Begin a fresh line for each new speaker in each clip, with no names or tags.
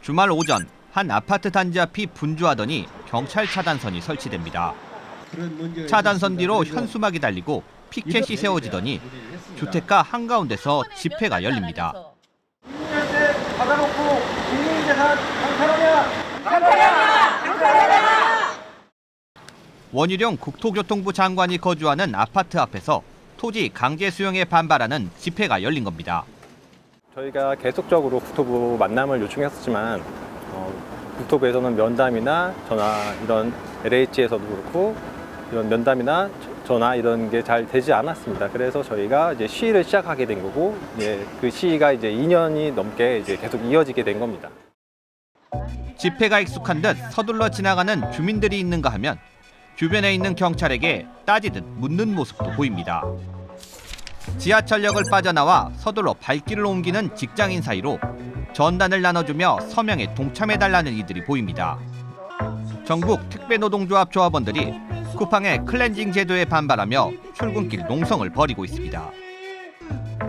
주말 오전 한 아파트 단지 앞이 분주하더니 경찰 차단선이 설치됩니다. 차단선 뒤로 현수막이 달리고 피켓이 세워지더니 주택가 한가운데서 집회가 열립니다.
국민한테 받아놓고 국민재산 강탈하냐!
원희룡 국토교통부 장관이 거주하는 아파트 앞에서 토지 강제 수용에 반발하는 집회가 열린 겁니다.
저희가 계속적으로 국토부 만남을 요청했었지만 국토부에서는 면담이나 전화 이런 LH에서도 그렇고 이런 면담이나 전화 이런 게 잘 되지 않았습니다. 그래서 저희가 이제 시위를 시작하게 된 거고 그 시위가 이제 2년이 넘게 이제 계속 이어지게 된 겁니다.
집회가 익숙한 듯 서둘러 지나가는 주민들이 있는가 하면 주변에 있는 경찰에게 따지듯 묻는 모습도 보입니다. 지하철역을 빠져나와 서둘러 발길을 옮기는 직장인 사이로 전단을 나눠주며 서명에 동참해달라는 이들이 보입니다. 전국 특별노동조합 조합원들이 쿠팡의 클렌징 제도에 반발하며 출근길 농성을 벌이고 있습니다.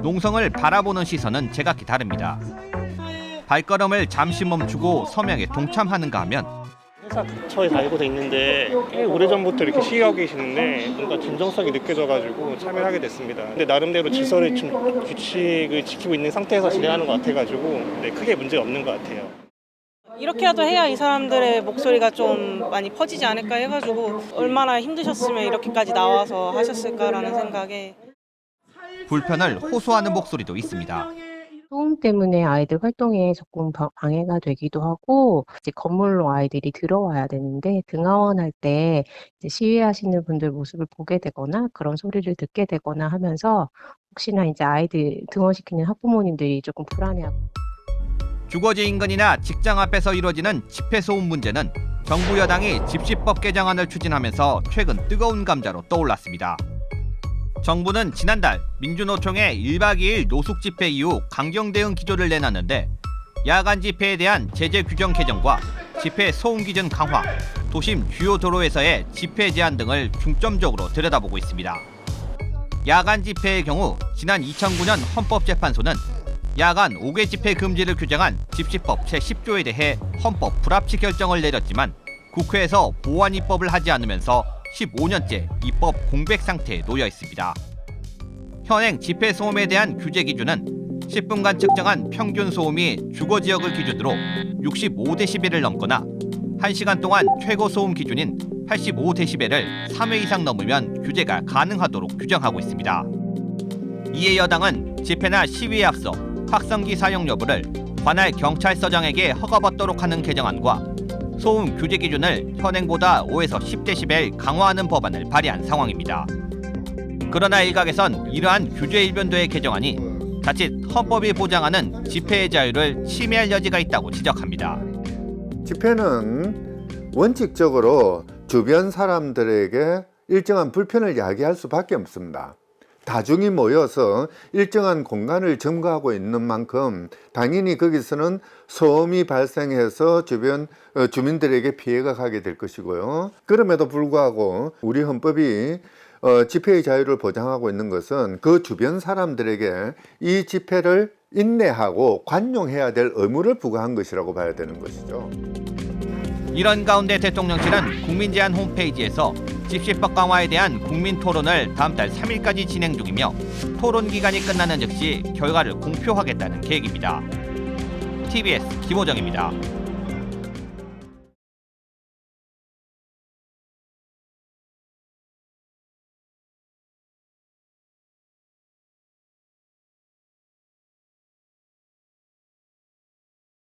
농성을 바라보는 시선은 제각기 다릅니다. 발걸음을 잠시 멈추고 서명에 동참하는가 하면
회사 근처에 살고 돼 있는데 꽤 오래전부터 이렇게 시위하고 계시는데 뭔가 진정성이 느껴져가지고 참여를 하게 됐습니다. 근데 나름대로 질서를 좀 규칙을 지키고 있는 상태에서 진행하는 것 같아가지고 크게 문제가 없는 것 같아요.
이렇게라도 해야 이 사람들의 목소리가 좀 많이 퍼지지 않을까 해가지고 얼마나 힘드셨으면 이렇게까지 나와서 하셨을까라는 생각에
불편을 호소하는 목소리도 있습니다.
소음 때문에 아이들 활동에 조금 방해가 되기도 하고 이제 건물로 아이들이 들어와야 되는데 등하원할 때 이제 시위하시는 분들 모습을 보게 되거나 그런 소리를 듣게 되거나 하면서 혹시나 이제 아이들 등원시키는 학부모님들이 조금 불안해하고.
주거지 인근이나 직장 앞에서 이뤄지는 집회 소음 문제는 정부 여당이 집시법 개정안을 추진하면서 최근 뜨거운 감자로 떠올랐습니다. 정부는 지난달 민주노총의 1박 2일 노숙 집회 이후 강경 대응 기조를 내놨는데 야간 집회에 대한 제재 규정 개정과 집회 소음 기준 강화, 도심 주요 도로에서의 집회 제한 등을 중점적으로 들여다보고 있습니다. 야간 집회의 경우 지난 2009년 헌법재판소는 야간 5개 집회 금지를 규정한 집시법 제10조에 대해 헌법 불합치 결정을 내렸지만 국회에서 보완 입법을 하지 않으면서 15년째 입법 공백 상태에 놓여 있습니다. 현행 집회 소음에 대한 규제 기준은 10분간 측정한 평균 소음이 주거 지역을 기준으로 65데시벨을 넘거나 1시간 동안 최고 소음 기준인 85데시벨을 3회 이상 넘으면 규제가 가능하도록 규정하고 있습니다. 이에 여당은 집회나 시위에 앞서 확성기 사용 여부를 관할 경찰서장에게 허가받도록 하는 개정안과 소음 규제 기준을 현행보다 5에서 10데시벨 강화하는 법안을 발의한 상황입니다. 그러나 일각에선 이러한 규제 일변도의 개정안이 자칫 헌법이 보장하는 집회의 자유를 침해할 여지가 있다고 지적합니다.
집회는 원칙적으로 주변 사람들에게 일정한 불편을 야기할 수밖에 없습니다. 다중이 모여서 일정한 공간을 점거하고 있는 만큼 당연히 거기서는 소음이 발생해서 주변 주민들에게 피해가 가게 될 것이고요. 그럼에도 불구하고 우리 헌법이 집회의 자유를 보장하고 있는 것은 그 주변 사람들에게 이 집회를 인내하고 관용해야 될 의무를 부과한 것이라고 봐야 되는 것이죠.
이런 가운데 대통령실은 국민제안 홈페이지에서 집시법 강화에 대한 국민 토론을 다음 달 3일까지 진행 중이며 토론 기간이 끝나는 즉시 결과를 공표하겠다는 계획입니다. TBS 김호정입니다.